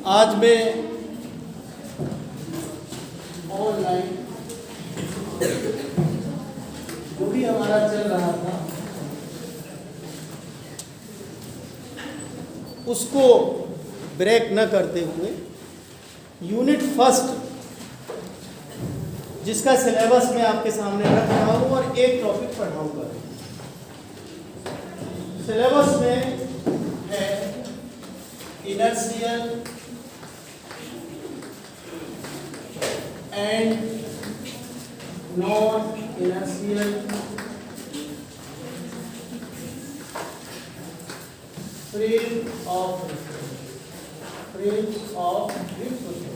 आज मैं ऑनलाइन जो भी हमारा चल रहा था उसको ब्रेक न करते हुए यूनिट फर्स्ट जिसका सिलेबस मैं आपके सामने रख रहा हूँ और एक टॉपिक पढ़ाऊंगा। सिलेबस में है inertial and non inertial frame of reflection.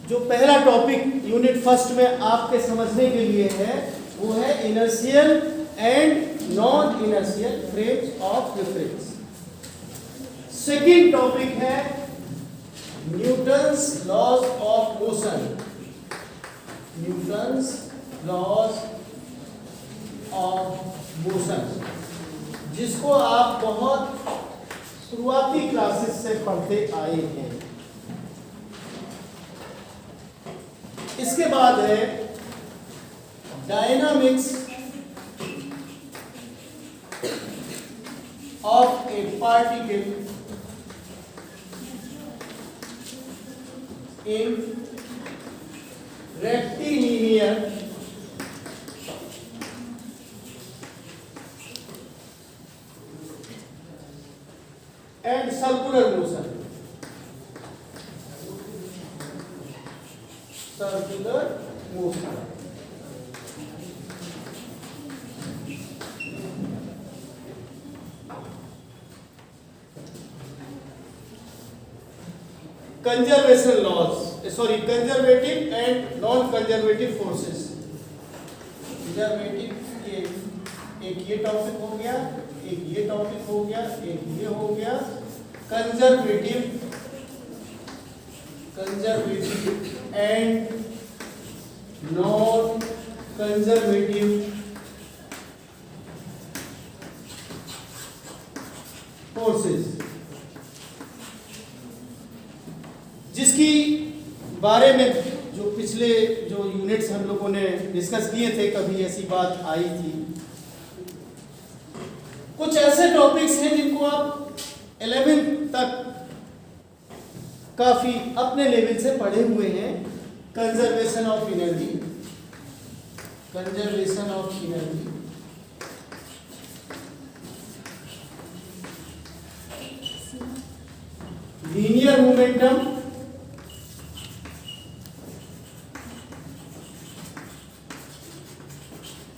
जो पहला टॉपिक यूनिट फर्स्ट में आपके समझने के लिए है वो है inertial and non inertial frames of reference. Second topic है Newton's laws of motion. Newton's laws of motion जिसको आप बहुत शुरुआती क्लासेस से पढ़ते आए हैं। इसके बाद है dynamics of a particle in rectilinear and circular motion. Circular motion conservation laws conservative and non conservative forces. Conservative एक ये टॉपिक हो गया, एक ये टॉपिक हो गया, एक ये हो गया। Conservative and non conservative forces जिसकी बारे में जो पिछले जो यूनिट्स हम लोगों ने डिस्कस किए थे कभी ऐसी बात आई थी। कुछ ऐसे टॉपिक्स हैं जिनको आप 11th तक काफी अपने लेवल से पढ़े हुए हैं। Conservation of energy, conservation of energy, linear momentum,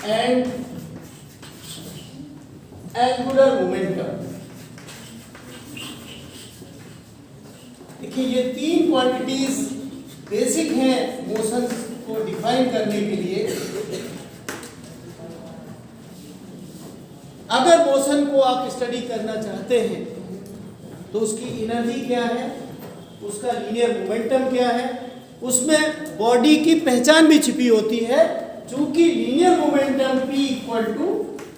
and angular momentum. देखिए ये तीन क्वांटिटीज बेसिक हैं मोशन को डिफाइन करने के लिए। अगर मोशन को आप स्टडी करना चाहते हैं तो उसकी एनर्जी क्या है, उसका लीनियर मोमेंटम क्या है, उसमें बॉडी की पहचान भी छिपी होती है चूंकि linear momentum P equal to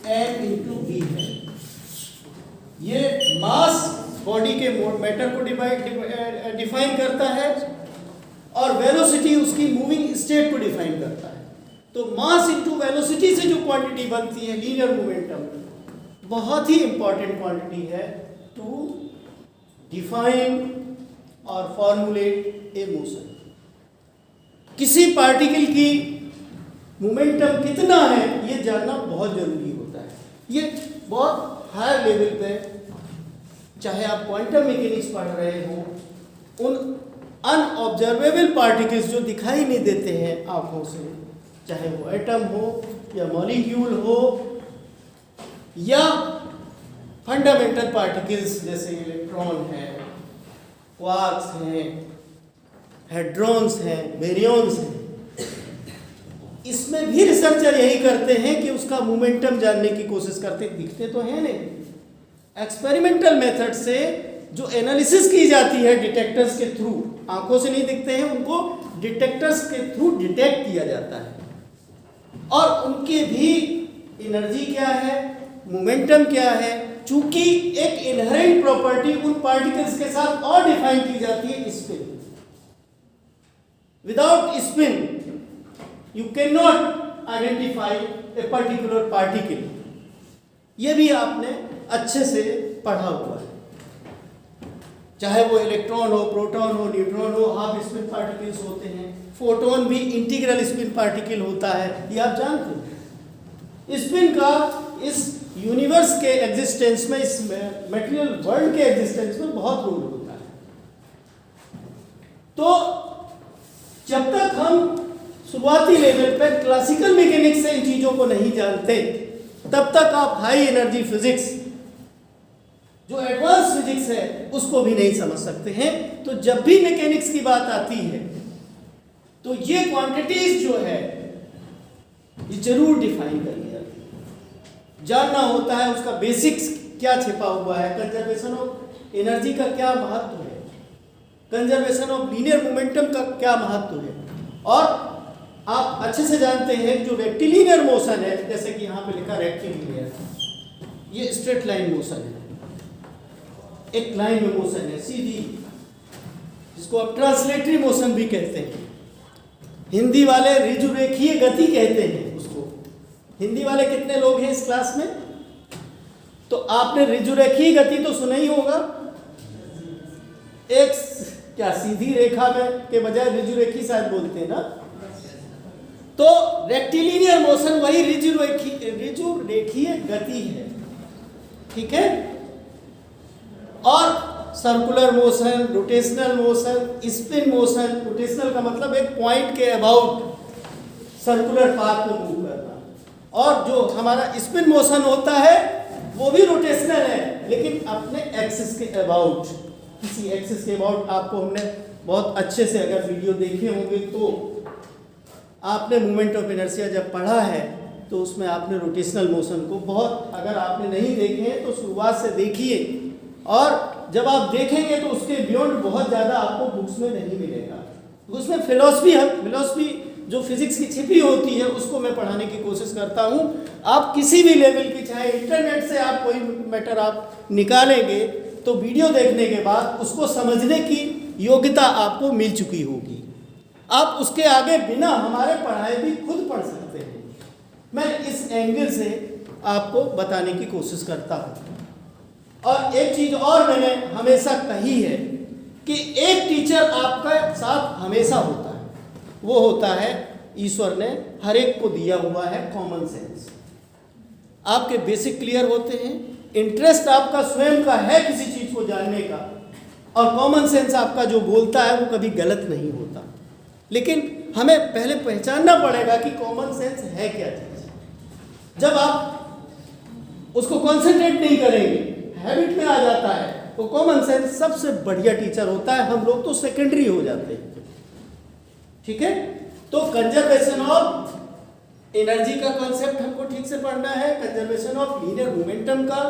m into B है। ये मास बॉडी के मैटर को डिफाइन करता है और वेलोसिटी उसकी मूविंग स्टेट को डिफाइन करता है। तो मास इनटू वेलोसिटी से जो क्वांटिटी बनती है लीनियर मोमेंटम, बहुत ही इंपॉर्टेंट क्वांटिटी है टू डिफाइन और फॉर्मुलेट ए मोशन। किसी पार्टिकल की मोमेंटम कितना है ये जानना बहुत जरूरी होता है। ये बहुत हाई लेवल पे, चाहे आप क्वांटम मैकेनिक्स पढ़ रहे हो, उन अनऑब्जर्वेबल पार्टिकल्स जो दिखाई नहीं देते हैं आंखों से, चाहे वो एटम हो या मॉलिक्यूल हो या फंडामेंटल पार्टिकल्स जैसे इलेक्ट्रॉन है, क्वार्क्स हैं, हेड्रॉन्स हैं, बेरियॉन्स हैं, इसमें भी रिसर्चर यही करते हैं कि उसका मोमेंटम जानने की कोशिश करते। दिखते तो हैं नहीं, एक्सपेरिमेंटल मेथड से जो एनालिसिस की जाती है डिटेक्टर्स के थ्रू, आंखों से नहीं दिखते हैं, उनको डिटेक्टर्स के थ्रू डिटेक्ट किया जाता है और उनके भी एनर्जी क्या है, मोमेंटम क्या है, चूंकि एक इनहेरेंट प्रॉपर्टी उन पार्टिकल्स के साथ और डिफाइन की जाती है, spin. Without spin you can not identify a particular particle. ये भी आपने अच्छे से पढ़ा हुआ है, चाहे वो इलेक्ट्रॉन हो, प्रोटॉन हो, न्यूट्रॉन हो, हाफ स्पिन पार्टिकल्स होते हैं। फोटोन भी इंटीग्रल स्पिन पार्टिकल होता है, ये आप जानते हो। स्पिन का इस यूनिवर्स के एग्जिस्टेंस में, इस मटेरियल वर्ल्ड के एग्जिस्टेंस में बहुत रोल होता है। तो जब तक हम शुरुआती लेवल पर क्लासिकल मैकेनिक्स से इन चीजों को नहीं जानते, तब तक आप हाई एनर्जी फिजिक्स, जो एडवांस फिजिक्स है, उसको भी नहीं समझ सकते हैं। तो जब भी मैकेनिक्स की बात आती है तो ये क्वांटिटीज जो है ये जरूर डिफाइन करनी आती है, जानना होता है उसका बेसिक्स क्या छिपा हुआ है, कंजर्वेशन ऑफ एनर्जी का क्या महत्व है, कंजर्वेशन ऑफ लीनियर मोमेंटम का क्या महत्व है। और आप अच्छे से जानते हैं जो रेक्टिलिनियर मोशन है, जैसे कि यहाँ पे लिखा रेक्टिलिनियर, ये स्ट्रेट लाइन मोशन है, एक लाइन में मोशन है सीधी, जिसको आप ट्रांसलेटरी मोशन भी कहते हैं। हिंदी वाले ऋजुरेखीय गति कहते हैं उसको। हिंदी वाले कितने लोग हैं इस क्लास में? तो आपने ऋजुरेखीय गति तो सुना ही होगा। एक क्या सीधी रेखा में के बजाय ऋजुरेखी शायद बोलते हैं ना। तो रेक्टिलिनियर मोशन वही ऋजुरेखीय गति है, ठीक है। और circular motion, rotational motion, spin motion, rotational का मतलब एक पॉइंट के अबाउट सर्कुलर पाथ में मूव करना, और जो हमारा स्पिन मोशन होता है वो भी रोटेशनल है, लेकिन अपने एक्सिस के अबाउट, किसी एक्सिस के अबाउट। आपको हमने बहुत अच्छे से अगर वीडियो देखे होंगे तो आपने मोमेंट ऑफ इनर्शिया जब पढ़ा है तो उसमें आपने रोटेशनल मोशन को बहुत, अगर आपने नहीं देखे हैं तो शुरुआत से देखिए, और जब आप देखेंगे तो उसके बियॉन्ड बहुत ज़्यादा आपको बुक्स में नहीं मिलेगा। उसमें फिलॉसफी जो फिजिक्स की छिपी होती है उसको मैं पढ़ाने की कोशिश करता हूँ। आप किसी भी लेवल की, चाहे इंटरनेट से आप कोई मैटर आप निकालेंगे तो वीडियो देखने के बाद उसको समझने की योग्यता आपको मिल चुकी होगी। आप उसके आगे बिना हमारे पढ़ाए भी खुद पढ़ सकते हैं। मैं इस एंगल से आपको बताने की कोशिश करता हूँ। और एक चीज और मैंने हमेशा कही है कि एक टीचर आपके साथ हमेशा होता है, वो होता है ईश्वर ने हर एक को दिया हुआ है कॉमन सेंस। आपके बेसिक क्लियर होते हैं, इंटरेस्ट आपका स्वयं का है किसी चीज को जानने का, और कॉमन सेंस आपका जो बोलता है वो कभी गलत नहीं होता। लेकिन हमें पहले पहचानना पड़ेगा कि कॉमन सेंस है क्या चीज। जब आप उसको कॉन्सेंट्रेट नहीं करेंगे, हैबिट में आ जाता है, तो कॉमन सेंस सबसे बढ़िया टीचर होता है। हम लोग तो सेकेंडरी हो जाते हैं, ठीक है। तो कंजर्वेशन ऑफ एनर्जी का कॉन्सेप्ट हमको ठीक से पढ़ना है, कंजर्वेशन ऑफ लीनियर मोमेंटम का,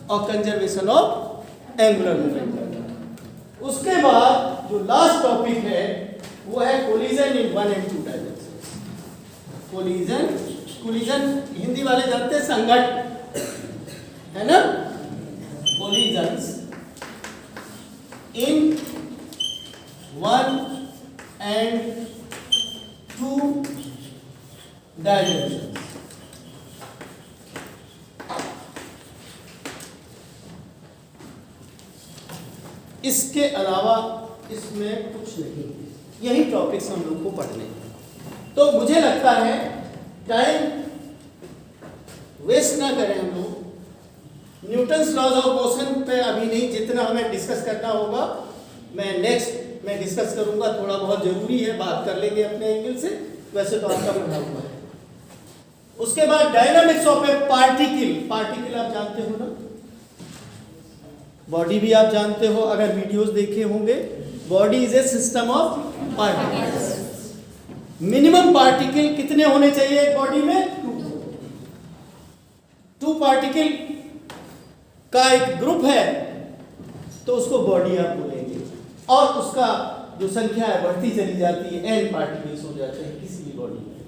और कंजर्वेशन ऑफ एंगुलर मोमेंटम का। उसके बाद जो लास्ट टॉपिक है वो है collision in 1 and 2 dimension. Collision Hindi वाले जानते हैं, संघट, है ना। Collisions in 1 and 2 dimensions। इसके अलावा इसमें कुछ नहीं, यही टॉपिक्स हम लोग को पढ़ने हैं। तो मुझे लगता है टाइम वेस्ट ना करें हम लोग। न्यूटन्स लॉज ऑफ मोशन पे अभी नहीं, जितना हमें डिस्कस करना होगा मैं नेक्स्ट में डिस्कस करूंगा। थोड़ा बहुत जरूरी है, बात कर लेंगे अपने एंगल से, वैसे तो आपका पढ़ा हुआ है। उसके बाद डायनामिक्स ऑफ ए पार्टिकल आप जानते हो ना, बॉडी भी आप जानते हो, अगर वीडियोस देखे होंगे। Body is a system of particles. Minimum particle कितने होने चाहिए एक बॉडी में? 2 पार्टिकल का एक ग्रुप है तो उसको बॉडी आप बोलेंगे, और उसका जो संख्या है बढ़ती चली जाती है, n पार्टिकल्स हो जाते हैं किसी भी बॉडी में।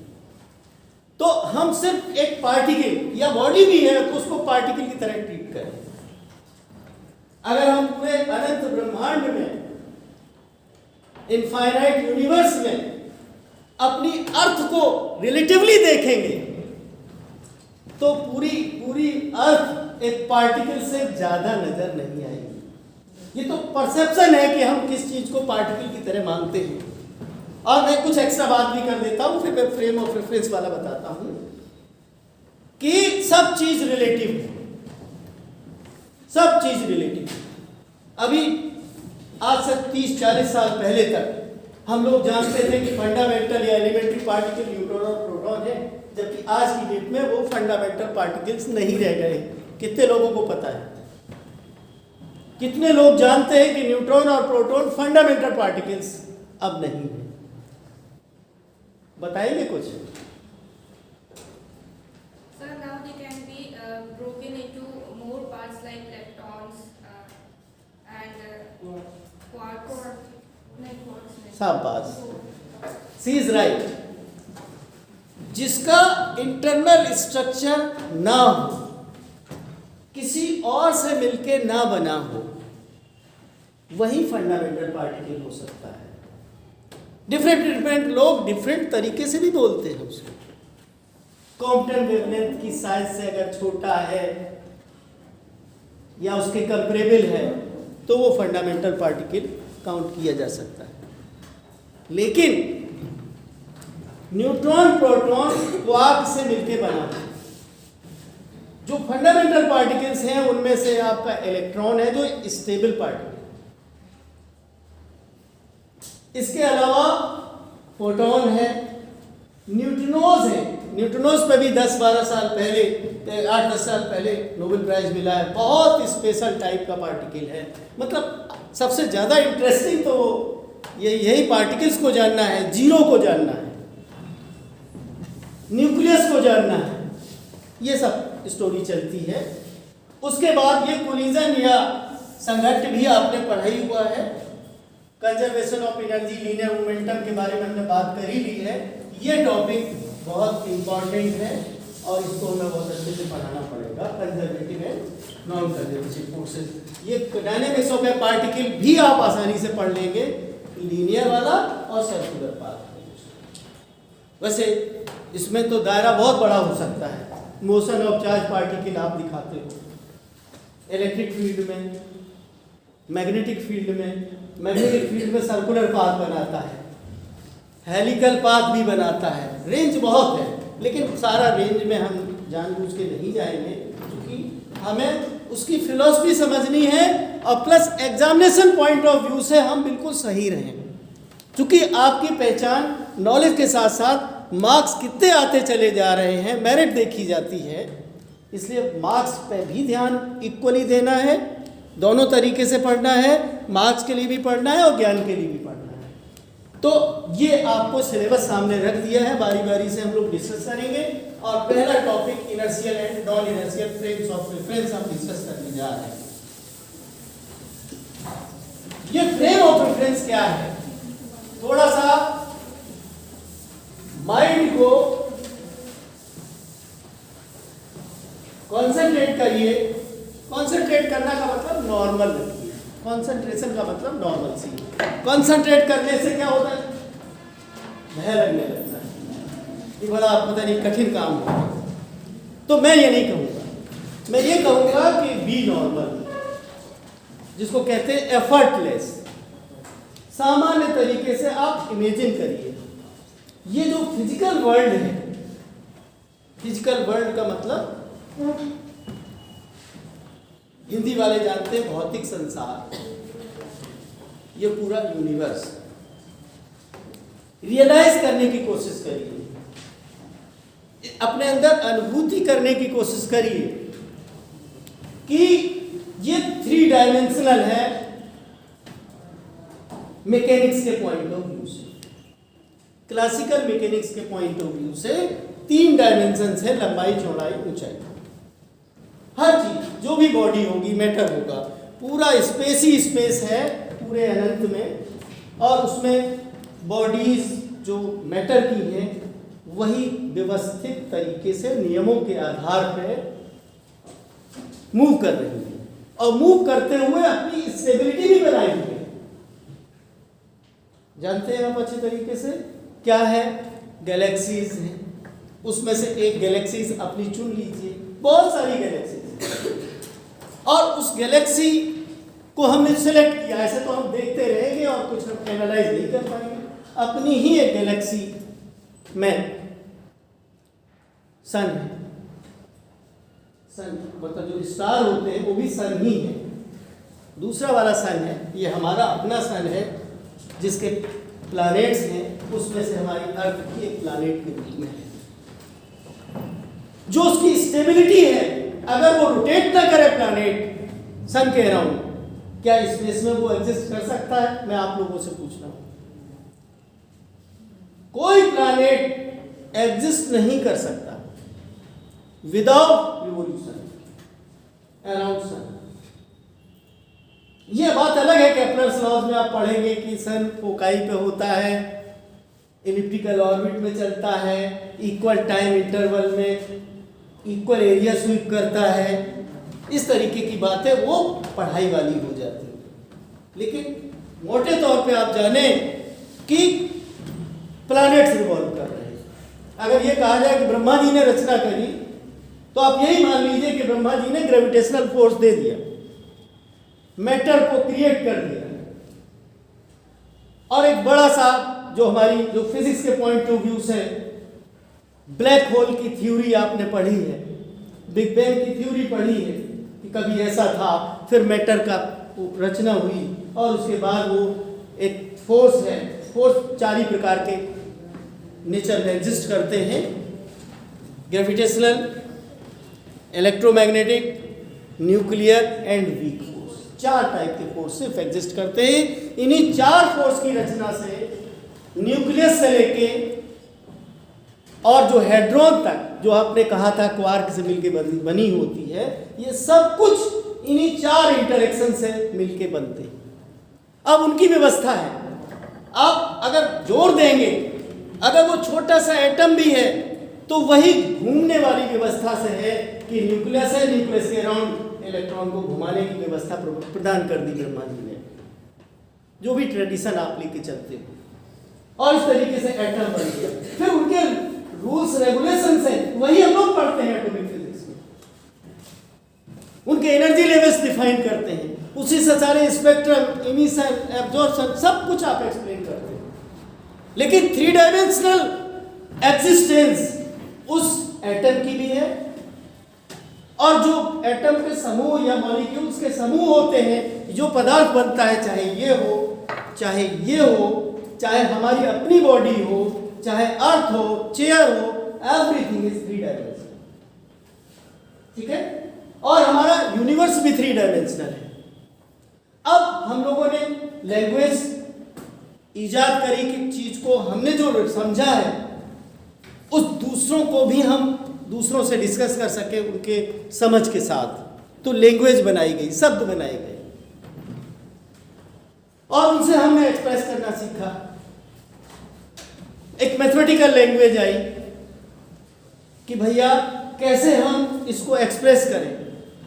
तो हम सिर्फ एक पार्टिकल, या बॉडी भी है तो उसको पार्टिकल की तरह ट्रीट करें। अगर हम पूरे अनंत ब्रह्मांड में, इनफाइनाइट यूनिवर्स में अपनी अर्थ को रिलेटिवली देखेंगे तो पूरी अर्थ एक पार्टिकल से ज्यादा नजर नहीं आएगी। ये तो परसेप्शन है कि हम किस चीज को पार्टिकल की तरह मानते हैं। और मैं कुछ एक्स्ट्रा बात भी कर देता हूं, फिर मैं फ्रेम ऑफ रेफरेंस वाला बताता हूं कि सब चीज रिलेटिव है, सब चीज रिलेटिव। अभी आज से 30-40 साल पहले तक हम लोग जानते थे कि फंडामेंटल या एलिमेंट्री पार्टिकल न्यूट्रॉन और प्रोटॉन है, जबकि आज की डेट में वो फंडामेंटल पार्टिकल्स नहीं रह गए। कितने लोगों को पता है? कितने लोग जानते हैं कि न्यूट्रॉन और प्रोटॉन फंडामेंटल पार्टिकल्स अब नहीं है? बताएंगे कुछ? Sir, now they can be broken into more parts like leptons and quarks. शाबाश, सी इज राइट। जिसका इंटरनल स्ट्रक्चर ना हो, किसी और से मिलके ना बना हो, वही फंडामेंटल पार्टिकल हो सकता है। डिफरेंट लोग डिफरेंट तरीके से भी बोलते हैं उसको। कॉम्पटन वेवलेंथ की साइज से अगर छोटा है या उसके कंपेरेबल है तो वो फंडामेंटल पार्टिकल काउंट किया जा सकता है। लेकिन न्यूट्रॉन प्रोटॉन क्वार्क से मिलके बना है। जो फंडामेंटल पार्टिकल्स हैं उनमें से आपका इलेक्ट्रॉन है जो स्टेबल पार्टिकल। इसके अलावा फोटोन है, न्यूट्रिनोज है। न्यूट्रिनोज पे भी 10-12 साल पहले, 8-10 साल पहले नोबेल प्राइज मिला है। बहुत स्पेशल टाइप का पार्टिकल है। मतलब सबसे ज़्यादा इंटरेस्टिंग तो यही पार्टिकल्स को जानना है, जीरो को जानना है, न्यूक्लियस को जानना है, ये सब स्टोरी चलती है। उसके बाद ये कोलिजन या संघट्ट भी आपने पढ़ाई हुआ है। Conservation of energy, linear momentum के बारे में हमने बात कर ही ली है। ये टॉपिक बहुत इंपॉर्टेंट है और इसको हमें बहुत अच्छे से पढ़ाना पड़ेगा। Conservative and non conservative forces, ये डायनेमिक्स ऑफ ए पार्टिकल भी आप आसानी से पढ़ लेंगे, लीनियर वाला और सर्कुलर पाथ। वैसे इसमें तो दायरा बहुत बड़ा हो सकता है। मोशन ऑफ चार्ज पार्टिकल आप दिखाते हो, इलेक्ट्रिक फील्ड में, मैग्नेटिक फील्ड में सर्कुलर पाथ बनाता है, हेलिकल पाथ भी बनाता है। रेंज बहुत है, लेकिन सारा रेंज में हम जानबूझ के नहीं जाएंगे क्योंकि हमें उसकी फिलॉसफी समझनी है और plus examination point of view से हम बिल्कुल सही रहें। क्योंकि आपकी पहचान नॉलेज के साथ साथ मार्क्स कितने आते चले जा रहे हैं, मेरिट देखी जाती है, इसलिए मार्क्स पे भी ध्यान इक्वली देना है। दोनों तरीके से पढ़ना है, मार्क्स के लिए भी पढ़ना है और ज्ञान के लिए भी पढ़ना है। तो ये आपको सिलेबस सामने रख दिया है, बारी बारी से हम लोग डिस्कस करेंगे। और पहला topic inertial and non inertial frames of reference हम डिस्कस करने जा रहे हैं। ये फ्रेम ऑफ रेफरेंस क्या है? थोड़ा सा माइंड को कॉन्सेंट्रेट करिए। कॉन्सेंट्रेट करना का मतलब नॉर्मल रखिए, कॉन्सेंट्रेशन का मतलब नॉर्मल सी। कॉन्सेंट्रेट करने से क्या होता है? भय लगने लगता है, ये बड़ा पता नहीं कठिन काम होगा। तो मैं ये नहीं कहूँगा, मैं ये कहूँगा कि बी नॉर्मल, जिसको कहते हैं एफर्टलेस। सामान्य तरीके से आप इमेजिन करिए, ये जो फिजिकल वर्ल्ड है, फिजिकल वर्ल्ड का मतलब हिंदी वाले जानते हैं भौतिक संसार, ये पूरा यूनिवर्स। रियलाइज करने की कोशिश करिए, अपने अंदर अनुभूति करने की कोशिश करिए कि ये 3 डायमेंशनल है मैकेनिक्स के पॉइंट ऑफ व्यू से। क्लासिकल मैकेनिक्स के पॉइंट ऑफ व्यू से 3 डायमेंशंस है, लंबाई, चौड़ाई, ऊंचाई। हर चीज जो भी बॉडी होगी, मैटर होगा, पूरा स्पेस ही स्पेस है पूरे अनंत में। और उसमें बॉडीज जो मैटर की हैं वही व्यवस्थित तरीके से नियमों के आधार पर मूव कर रही है। और मूव करते हुए अपनी स्टेबिलिटी भी बनाए हुए हैं। जानते हैं आप अच्छे तरीके से क्या है? गैलेक्सीज हैं, उसमें से एक गैलेक्सीज अपनी चुन लीजिए, बहुत सारी गैलेक्सीज, और उस गैलेक्सी को हमने सिलेक्ट किया। ऐसे तो हम देखते रहेंगे और कुछ हम एनालाइज नहीं कर पाएंगे। अपनी ही एक गैलेक्सी में सन है, सन मतलब जो स्टार होते हैं वो भी सन ही है। दूसरा वाला सन है, ये हमारा अपना सन है जिसके प्लैनेट्स हैं, उसमें से हमारी अर्थ भी एक प्लैनेट के रूप में है। जो उसकी स्टेबिलिटी है, अगर वो रोटेट ना करे प्लैनेट सन के अराउंड, क्या स्पेस में वो एग्जिस्ट कर सकता है? मैं आप लोगों से पूछ रहा हूं। कोई प्लैनेट एग्जिस्ट नहीं कर सकता विदाउट रिवोल्यूशन अराउंड सन। यह बात अलग है, केप्लर्स लॉज में आप पढ़ेंगे कि सन फोकाई पे होता है, एलिप्टिकल ऑर्बिट में चलता है, इक्वल टाइम इंटरवल में इक्वल एरिया स्वीप करता है। इस तरीके की बातें वो पढ़ाई वाली हो जाती है। लेकिन मोटे तौर पे आप जाने कि प्लैनेट्स रिवॉल्व कर रहे हैं। अगर ये कहा जाए कि ब्रह्मा जी ने रचना करी, तो आप यही मान लीजिए कि ब्रह्मा जी ने ग्रेविटेशनल फोर्स दे दिया, मैटर को क्रिएट कर दिया, और एक बड़ा सा जो हमारी जो फिजिक्स के पॉइंट ऑफ व्यू से ब्लैक होल की थ्योरी आपने पढ़ी है, बिग बैंग की थ्योरी पढ़ी है कि कभी ऐसा था, फिर मैटर का रचना हुई, और उसके बाद वो एक फोर्स है। फोर्स 4 ही प्रकार के नेचर में एग्जिस्ट करते हैं, gravitational, electromagnetic, nuclear and weak force. 4 type के फोर्स सिर्फ एग्जिस्ट करते हैं। इन्हीं 4 फोर्स की रचना से न्यूक्लियस से लेके और जो हेड्रॉन तक, जो आपने कहा था क्वार्क से मिलके बनी होती है, ये सब कुछ इन्हीं 4 इंटरेक्शन से मिलके बनते हैं। अब उनकी व्यवस्था है, आप अगर जोर देंगे, अगर वो छोटा सा एटम भी है तो वही घूमने वाली व्यवस्था से है कि न्यूक्लियस है, न्यूक्लियस के अराउंड इलेक्ट्रॉन को घुमाने की व्यवस्था प्रदान कर दी ब्रह्मा जी ने, जो भी ट्रेडिशन आप लेके चलते हो, और इस तरीके से एटम बन गया। फिर उनके रूल्स रेगुलेशंस हैं, वही हम लोग पढ़ते हैं एटॉमिक फिजिक्स में। उनके एनर्जी लेवल्स डिफाइन करते हैं, उसी से सारे स्पेक्ट्रम, इमिशन, एब्जॉर्प्शन सब कुछ आप एक्सप्लेन करते हैं। लेकिन 3 डायमेंशनल एग्जिस्टेंस उस एटम की भी है, और जो एटम के समूह या मॉलिक्यूल्स के समूह होते हैं, जो पदार्थ बनता है, चाहे ये हो, चाहे ये हो, चाहे हमारी अपनी बॉडी हो, चाहे अर्थ हो, चेयर हो, एवरीथिंग इज 3 डायमेंशनल। ठीक है? और हमारा यूनिवर्स भी 3 डायमेंशनल है। अब हम लोगों ने लैंग्वेज इजाद करी कि चीज को हमने जो समझा है उस दूसरों को भी हम दूसरों से डिस्कस कर सके उनके समझ के साथ, तो लैंग्वेज बनाई गई, शब्द बनाए गए, और उनसे हमने एक्सप्रेस करना सीखा। एक मैथमेटिकल लैंग्वेज आई कि भैया कैसे हम इसको एक्सप्रेस करें।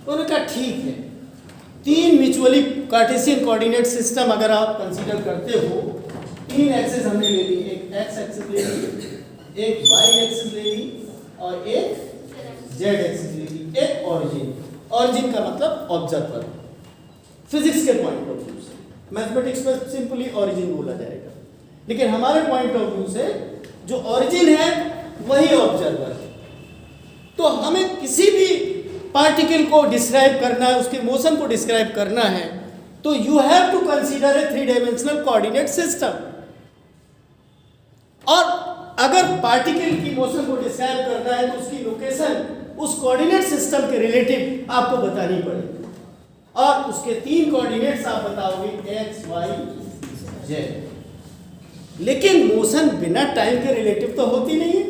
उन्होंने कहा ठीक है, 3 म्यूचुअली कार्टेशियन कोऑर्डिनेट सिस्टम अगर आप कंसीडर करते हो, 3 एक्सिस हमने ले ली, एक एक्स एक्सिस ले ली, एक वाई एक्सिस ले ली, और एक जेड एक्सिस ले ली, एक ऑरिजिन। ऑरिजिन का मतलब ऑब्जर्वर, फिजिक्स के पॉइंट ऑफ व्यू से। मैथमेटिक्स में सिंपली ऑरिजिन बोला जाएगा, लेकिन हमारे पॉइंट ऑफ व्यू से जो ऑरिजिन है वही ऑब्जर्वर है। तो हमें किसी भी पार्टिकल को डिस्क्राइब करना है, उसके मोशन को डिस्क्राइब करना है, तो you have to consider a 3 dimensional coordinate system. और अगर पार्टिकल की मोशन को डिस्क्राइब करना है तो उसकी लोकेशन उस कोऑर्डिनेट सिस्टम के रिलेटिव आपको बतानी पड़ेगी, और उसके 3 कोऑर्डिनेट्स आप बताओगे एक्स, वाई, जेड। लेकिन मोशन बिना टाइम के रिलेटिव तो होती नहीं है।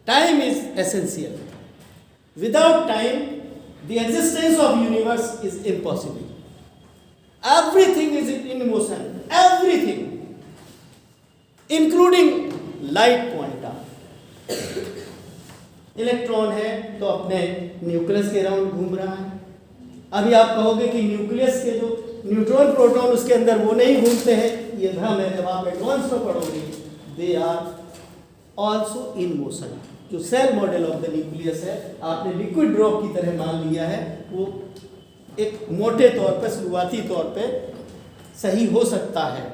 Time is essential. Without time the existence of universe is impossible. Everything is in motion, everything including light quanta. Electron है तो अपने न्यूक्लियस के अराउंड घूम रहा है, अभी आप कहोगे कि न्यूक्लियस के जो न्यूट्रॉन प्रोटॉन उसके अंदर वो नहीं घूमते हैं, ये भ्रम है। जब आप एडवांस में पढ़ोगे, they are also in motion. जो shell model of the nucleus है, आपने लिक्विड ड्रॉप की तरह मान लिया है, वो एक मोटे तौर पर, शुरुआती तौर पे सही हो सकता है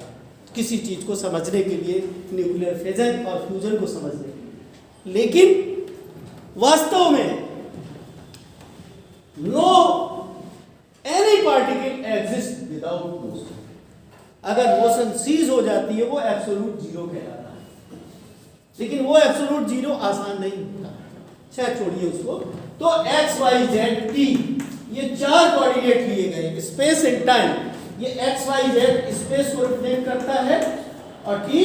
किसी चीज़ को समझने के लिए, न्यूक्लियर फिजन और फ्यूजन को समझने के लिए। लेकिन वास्तव में no any particle exist without motion. अगर मोशन सीज हो जाती है, वो एब्सोल्यूट जीरो कहलाता है। लेकिन वो एब्सोल्यूट जीरो आसान नहीं होता, शायद छोड़िए उसको। तो एक्स वाई जेड टी, ये 4 कोऑर्डिनेट लिए गए, स्पेस एंड टाइम। ये एक्स वाई जेड स्पेस को रिप्रेजेंट करता है और टी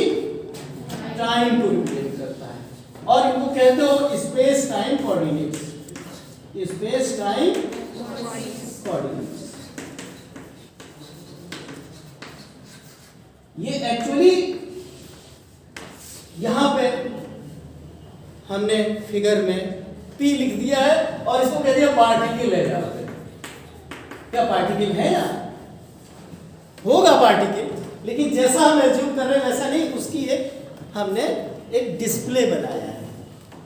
टाइम को रिप्रेजेंट करता है, और इनको कहते हो space time coordinates. Space time coordinates ये एक्चुअली यहां पे हमने फिगर में P लिख दिया है और इसको कह दिया पार्टिकल है। क्या पार्टिकल है या होगा पार्टिकल, लेकिन जैसा हम एज्यूम कर रहे हैं वैसा नहीं, उसकी हमने एक डिस्प्ले बनाया है।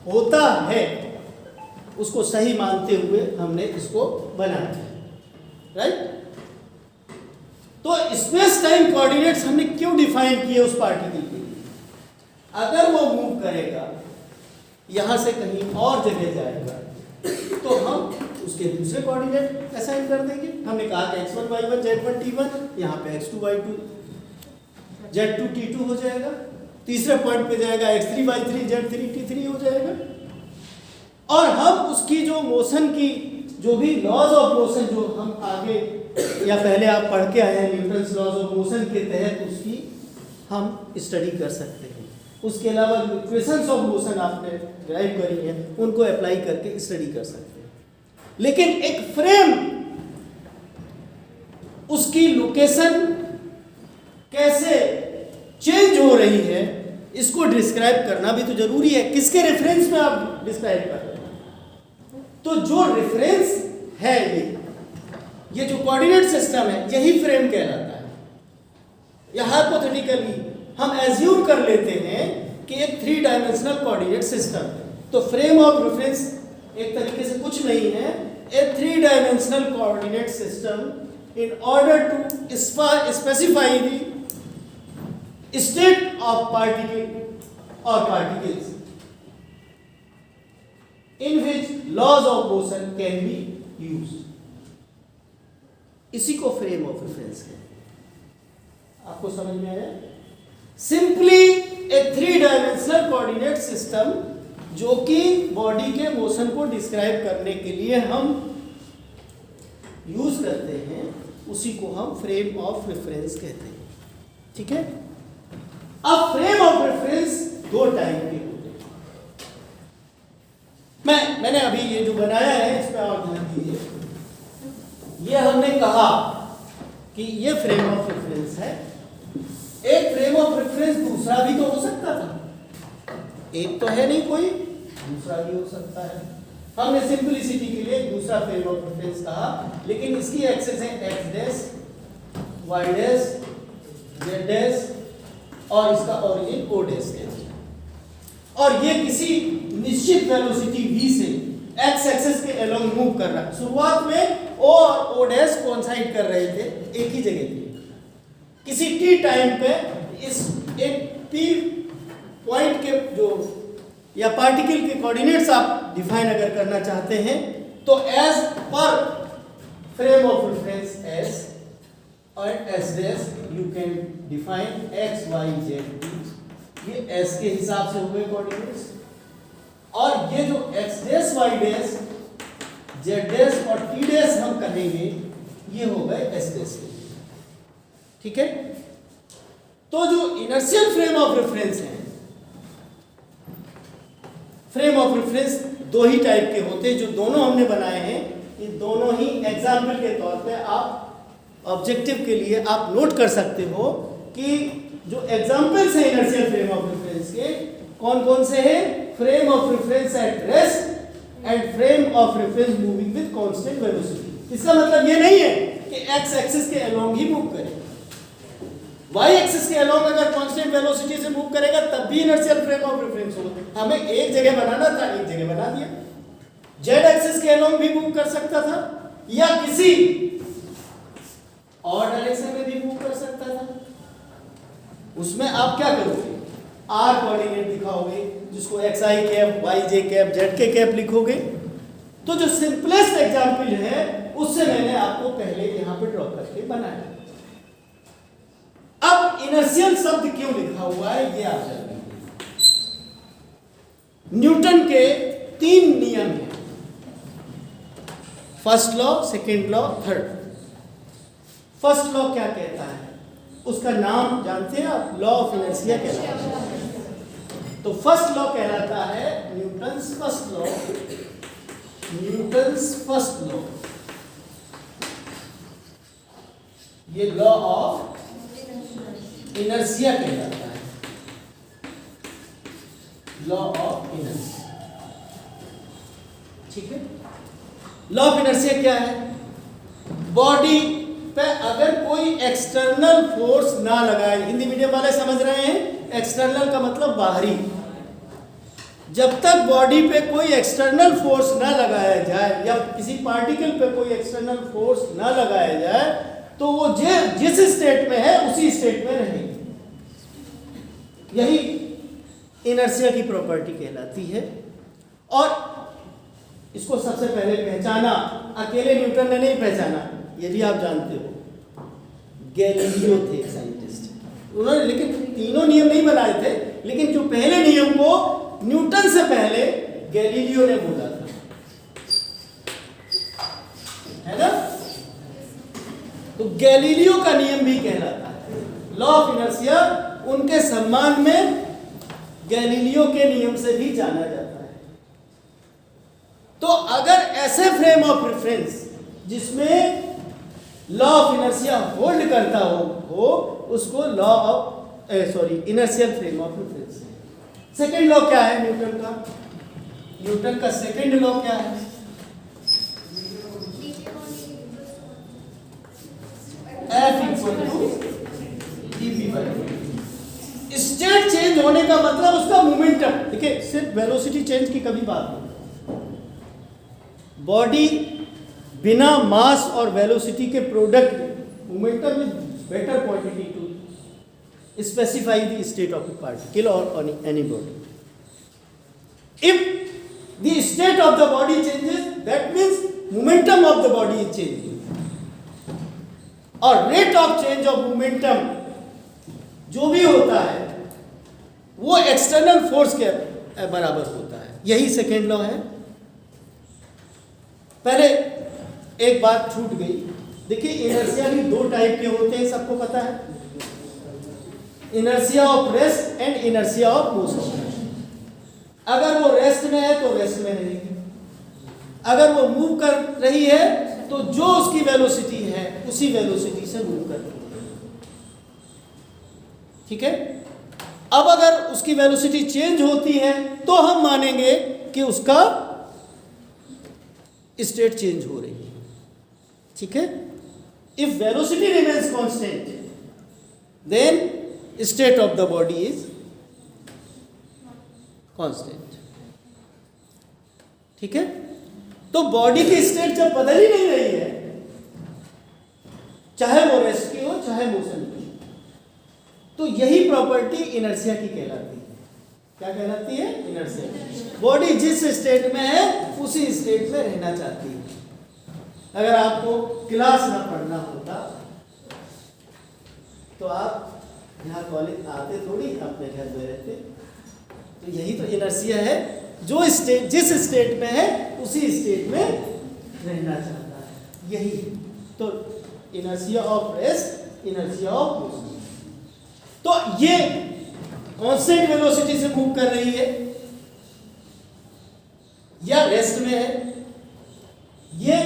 होता है उसको सही मानते हुए हमने इसको बनाया है, राइट। तो स्पेस टाइम कोऑर्डिनेट्स हमने क्यों डिफाइन किए उस पार्टिकल के लिए? अगर वो मूव करेगा, यहां से कहीं और जगह जाएगा, तो हम उसके दूसरे कोऑर्डिनेट असाइन कर देंगे। हमने कहा कि x1 y1 z1 t1, यहाँ पे x2 y2 z2 t2 हो जाएगा। तीसरे पॉइंट पे जाएगा x3 y3 z3 t3 हो जाएगा। और हम उसकी जो मोशन की जो भी लॉज ऑफ मोशन जो हम आगे या पहले आप पढ़ के आए हैं न्यूटन्स लॉज ऑफ मोशन के तहत, उसकी हम स्टडी कर सकते हैं। उसके अलावा जो इक्वेशंस ऑफ मोशन आपने ड्राइव करी है, उनको अप्लाई करके स्टडी कर सकते हैं। लेकिन एक फ्रेम, उसकी लोकेशन कैसे चेंज हो रही है, इसको डिस्क्राइब करना भी तो जरूरी है। किसके रेफरेंस में आप डिस्क्राइब कर रहे हैं? तो जो रेफरेंस है, ये जो कोऑर्डिनेट सिस्टम है, यही फ्रेम कहलाता है। या हाइपोथेटिकली हम एज्यूम कर लेते हैं कि एक 3 डायमेंशनल कोऑर्डिनेट सिस्टम है, तो फ्रेम ऑफ रेफरेंस एक तरीके से कुछ नहीं है, a 3 dimensional coordinate system in order to specify the state of particle or particles in which laws of motion can be used। इसी को फ्रेम ऑफ रेफरेंस कहते हैं। आपको समझ में आया? सिंपली ए 3 डायमेंशनल कोऑर्डिनेट सिस्टम जो कि बॉडी के मोशन को डिस्क्राइब करने के लिए हम यूज करते हैं, उसी को हम फ्रेम ऑफ रेफरेंस कहते हैं। ठीक है। अब फ्रेम ऑफ रेफरेंस 2 टाइप के होते हैं। मैंने अभी ये जो बनाया है, इस पर और ध्यान दीजिए। ये हमने कहा कि ये फ्रेम ऑफ रेफरेंस है। एक फ्रेम ऑफ रेफरेंस दूसरा भी तो हो सकता था, एक तो है नहीं कोई, दूसरा भी हो सकता है। हमने सिंपलिसिटी के लिए दूसरा फ्रेम ऑफ रेफरेंस कहा, लेकिन इसकी एक्सेस है x dash, y dash, z dash और इसका ओरिजिन o डैश है। और ये किसी निश्चित वेलोसिटी v से x एक्सेस के अलोंग मूव कर रहा है। शुरुआत में o और o डैश कोइंसाइड कर रहे थे, एक ही जगह थे। किसी t टाइम पे इस एक p पॉइंट के जो या पार्टिकल के कोऑर्डिनेट्स आप डिफाइन अगर करना चाहते हैं, तो as per frame of reference s और s dash you can define x y z t। ये s के हिसाब से हो गए कोऑर्डिनेट्स, और ये जो x dash y dash z dash और t डैश हम कहेंगे, ये हो गए s डैश। ठीक है। तो जो इनर्शियल फ्रेम ऑफ रेफरेंस है, frame of reference 2 he type के होते हैं, जो दोनों हमने बनाए हैं। ये दोनों ही एग्जाम्पल के तौर पे आप ऑब्जेक्टिव के लिए आप नोट कर सकते हो कि जो एग्जाम्पल्स हैं इनर्शियल फ्रेम ऑफ रेफरेंस के कौन कौन से हैं। Frame of reference at rest and frame of reference moving with constant velocity. इसका मतलब ये नहीं है कि एक्स एक्सिस के अलोंग ही मूव करे। वाई एक्सिस के अलोंग अगर कांस्टेंट वेलोसिटी से मूव करेगा तब भी इनर्शियल फ्रेम ऑफ रेफरेंस होगा। हमें एक जगह बनाना था, एक जगह बना दिया। जेड एक्सिस के अलोंग भी मूव कर सकता था या किसी और डायरेक्शन में भी मूव कर सकता था। उसमें आप क्या करोगे, आर कोऑर्डिनेट दिखाओगे, जिसको एक्स आई कैप, वाई जे कैप, जेड के कैप लिखोगे। तो जो सिंपलेस्ट एग्जाम्पल है उससे मैंने आपको पहले यहां पे ड्रॉ करके बनाया। अब इनर्शियल शब्द क्यों लिखा हुआ है ये आप जानेंगे। न्यूटन के 3 नियम हैं, first law, second law, third. First law क्या कहता है, उसका नाम जानते हैं आप, लॉ ऑफ इनर्शिया कहलाता है। तो फर्स्ट लॉ कहलाता है Newton's first law, Newton's first law. ये लॉ ऑफ इनर्शिया कहलाता है, लॉ ऑफ इनर्शिया। ठीक है, लॉ ऑफ इनर्शिया क्या है, बॉडी पे अगर कोई एक्सटर्नल फोर्स ना लगाए, हिंदी मीडियम वाले समझ रहे हैं, एक्सटर्नल का मतलब बाहरी। जब तक बॉडी पे कोई एक्सटर्नल फोर्स ना लगाया जाए या किसी पार्टिकल पे कोई एक्सटर्नल फोर्स ना लगाया जाए तो वो जिस स्टेट में है उसी स्टेट में रहेगी। यही इनर्शिया की प्रॉपर्टी कहलाती है। और इसको सबसे पहले पहचाना अकेले न्यूटन ने नहीं पहचाना, ये भी आप जानते हो, गैलीलियो थे साइंटिस्ट, उन्होंने लेकिन तीनों नियम नहीं बनाए थे, लेकिन जो पहले नियम को न्यूटन से पहले गैलीलियो ने बोला था, है ना। तो गैलीलियो का नियम भी कहलाता है लॉ ऑफ इनर्शिया। उनके सम्मान में गैलीलियो के नियम से भी जाना जाता है। तो अगर ऐसे फ्रेम ऑफ रेफरेंस जिसमें लॉ ऑफ इनर्शिया होल्ड करता हो उसको law of inertial frame of reference. Second law क्या है न्यूटन का, न्यूटन का सेकेंड लॉ क्या है, F equal to dp/dt। State change होने का मतलब उसका मोमेंटम, देखिए सिर्फ वेलोसिटी चेंज की कभी बात नहीं, बॉडी बिना मास और वेलोसिटी के product momentum is better quantity to specify the state of a particle और any body. If the state of the body changes that means momentum of the body is changing, और rate of change of momentum जो भी होता है वो external force के बराबर होता है। यही सेकेंड लॉ है। पहले एक बात छूट गई, देखिए इनर्शिया भी 2 टाइप के होते हैं, सबको पता है, inertia of rest and inertia of motion. अगर वो रेस्ट में है तो रेस्ट में रहेगी, अगर वो मूव कर रही है तो जो उसकी वेलोसिटी है उसी वेलोसिटी से मूव कर रही है। ठीक है, अब अगर उसकी वेलोसिटी चेंज होती है तो हम मानेंगे कि उसका स्टेट चेंज हो रही है। ठीक है, if velocity remains constant then state of the body is constant. ठीक है, तो बॉडी की स्टेट जब बदल ही नहीं रही है, चाहे वो रेस्ट की हो चाहे मोशन की, तो यही प्रॉपर्टी इनर्शिया की कहलाती है। क्या कहलाती है, इनर्शिया। बॉडी जिस स्टेट में है उसी स्टेट में रहना चाहती है। अगर आपको क्लास ना पढ़ना होता तो आप यहाँ कॉलेज आते थोड़ी, अपने घर में रहते। तो यही तो इनर्शिया है, जो स्टेट जिस स्टेट में है उसी स्टेट में रहना चाहता है। यही तो inertia of rest, inertia of motion. तो ये कांस्टेंट वेलोसिटी से मूव कर रही है या रेस्ट में है, ये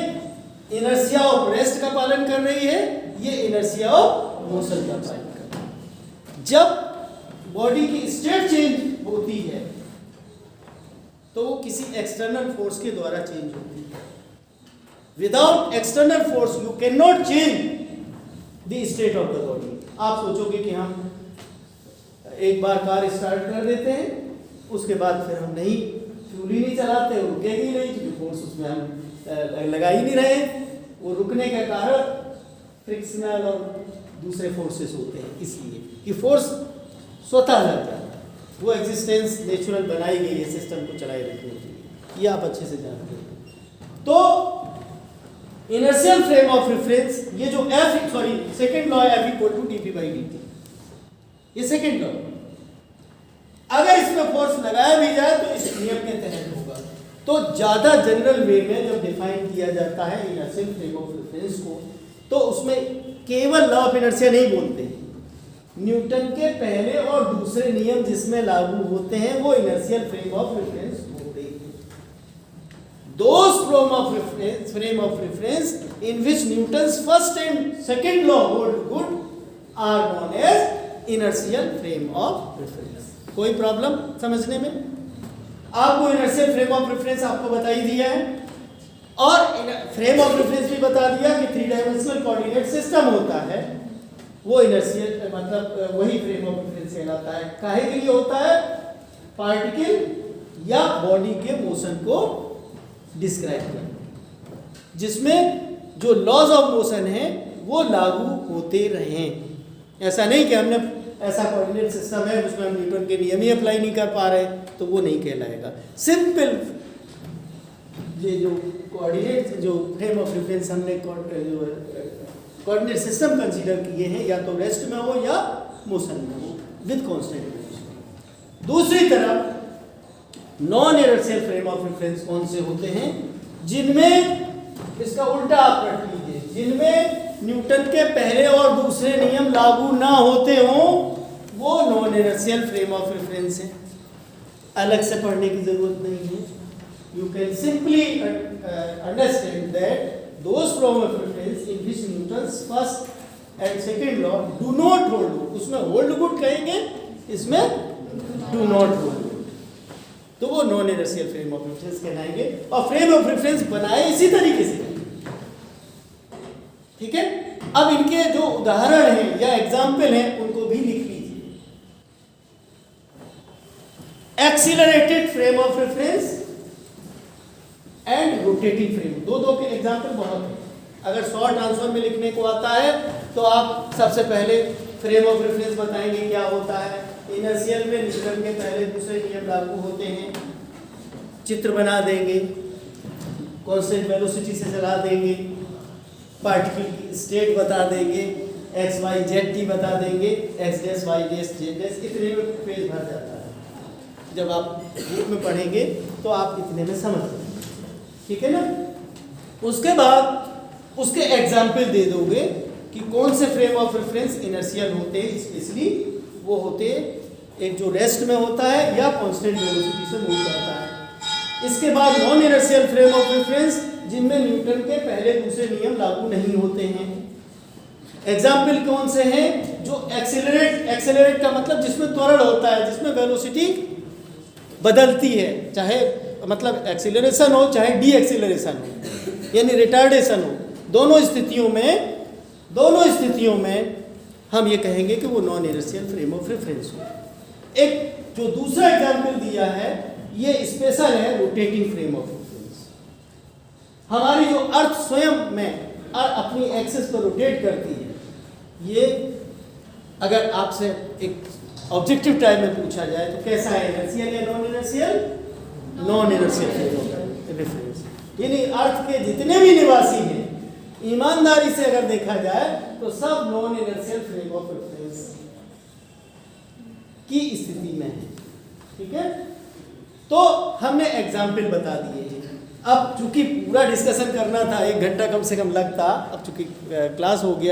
इनर्शिया ऑफ रेस्ट का पालन कर रही है, ये इनर्शिया ऑफ मोशन का पालन कर रही है। जब बॉडी की स्टेट चेंज होती है तो वो किसी एक्सटर्नल फोर्स के द्वारा चेंज होती है। Without external force you can not change the state of the body. आप सोचोगे कि हम एक बार कार स्टार्ट कर देते हैं, उसके बाद फिर हम नहीं फ्यूल ही नहीं चलाते, वो रुकेगी नहीं क्योंकि फोर्स उसमें हम लगा ही नहीं रहे। वो रुकने का कारण फ्रिक्शनल और दूसरे फोर्सेस होते हैं, इसलिए कि फोर्स स्वतः लगता है, वो एग्जिस्टेंस नेचुरल बनाई गई है सिस्टम को चलाए रखने के लिए, ये आप अच्छे से जानते हैं। तो इनर्शियल फ्रेम ऑफ रेफरेंस, ये जो सेकंड लॉ है F = dp/dt, ये सेकंड लॉ, अगर इसमें फोर्स लगाया भी जाए तो इस नियम के तहत होगा। तो ज्यादा जनरल वे में जब डिफाइन किया जाता है इनर्शियल फ्रेम ऑफ रेफरेंस को, तो उसमें केवल लॉ ऑफ इनर्शिया नहीं बोलते, न्यूटन के पहले और दूसरे नियम जिसमें लागू होते हैं वो इनर्शियल फ्रेम ऑफ रेफरेंस होते हैं। Those frame of reference in which Newton's first and second law hold good are known as inertial frame of reference। कोई प्रॉब्लम समझने में? आपको इनर्शियल फ्रेम ऑफ रेफरेंस आपको बता ही दिया है, और फ्रेम ऑफ रेफरेंस भी बता दिया कि 3 डायमेंशनल कोऑर्डिनेट सिस्टम होता है, वो इनर्शियल मतलब वही फ्रेम ऑफ रेफरेंस कहलाता है। काहे के लिए होता है? पार्टिकल या बॉडी के मोशन को डिस्क्राइब करना, जिसमें जो लॉज ऑफ मोशन है वो लागू होते रहें। ऐसा नहीं कि हमने ऐसा कोऑर्डिनेट सिस्टम है उसमें हम न्यूटन के नियम ही अप्लाई नहीं कर पा रहे, तो वो नहीं कहलाएगा। सिंपल ये जो कोऑर्डिनेट जो फ्रेम ऑफ रेफरेंस हमने कोऑर्डिनेट सिस्टम कंसीडर किए हैं, या तो रेस्ट में हो या मोशन में हो विद कांस्टेंट वेलोसिटी। दूसरी तरफ non inertial frame of reference कौन से होते हैं? जिनमें, इसका उल्टा आप रख लीजिए, जिनमें न्यूटन के पहले और दूसरे नियम लागू ना होते हों, वो non inertial frame of reference है। अलग से पढ़ने की जरूरत नहीं है, you can simply understand that those frame of reference in which Newton's first and second law do not hold good, उसमें होल्ड गुड कहेंगे, इसमें डू नॉट होल्ड, तो वो non inertial frame of reference कहलाएंगे। और फ्रेम ऑफ रेफरेंस बनाए इसी तरीके से, ठीक है। अब इनके जो उदाहरण हैं या एग्जाम्पल हैं उनको भी लिख लीजिए। Accelerated frame of reference and rotating frame, दो के एग्जाम्पल बहुत हैं। अगर शॉर्ट आंसर में लिखने को आता है तो आप सबसे पहले फ्रेम ऑफ रेफरेंस बताएंगे क्या होता है। इनर्शियल में न्यूटन के पहले दूसरे नियम लागू होते हैं, चित्र बना देंगे, कांस्टेंट वेलोसिटी से चला देंगे, पार्टिकल की स्टेट बता देंगे, एक्स वाई जेड टी बता देंगे, X dash Y dash Z dash, इतने में पेज भर जाता है। जब आप बुक में पढ़ेंगे तो आप इतने में समझ जाएंगे, ठीक है ना। उसके बाद उसके एग्जाम्पल दे दोगे कि कौन से फ्रेम ऑफ रेफरेंस इनर्शियल होते हैं, स्पेशली वो होते एक जो रेस्ट में होता है या कांस्टेंट वेलोसिटी से मूव करता है। इसके बाद non inertial frame of reference जिनमें न्यूटन के पहले दूसरे नियम लागू नहीं होते हैं। एग्जाम्पल कौन से हैं? जो एक्सेलरेट का मतलब जिसमें त्वरण होता है, जिसमें वेलोसिटी बदलती है, चाहे मतलब एक्सीलरेशन हो चाहे डी एक्सीलरेशन हो, यानी रिटार्डेशन हो, दोनों स्थितियों में हम ये कहेंगे कि वो non inertial frame of reference हो। एक जो दूसरा एग्जाम्पल दिया है ये स्पेशल है, रोटेटिंग फ्रेम ऑफ रेफरेंस। हमारी जो अर्थ स्वयं में अपनी एक्सिस पर रोटेट करती है, ये अगर आपसे एक ऑब्जेक्टिव टाइप में पूछा जाए तो कैसा है, इनर्शियल या non inertial? Non inertial frame of reference. यानी अर्थ के जितने भी निवासी हैं, ईमानदारी से अगर देखा जाए तो सब non inertial frame of reference की स्थिति में है, ठीक है। तो हमने एग्जाम्पल बता दिए हैं। अब चूंकि पूरा डिस्कशन करना था, 1 घंटा कम से कम लगता, अब चूंकि क्लास हो गया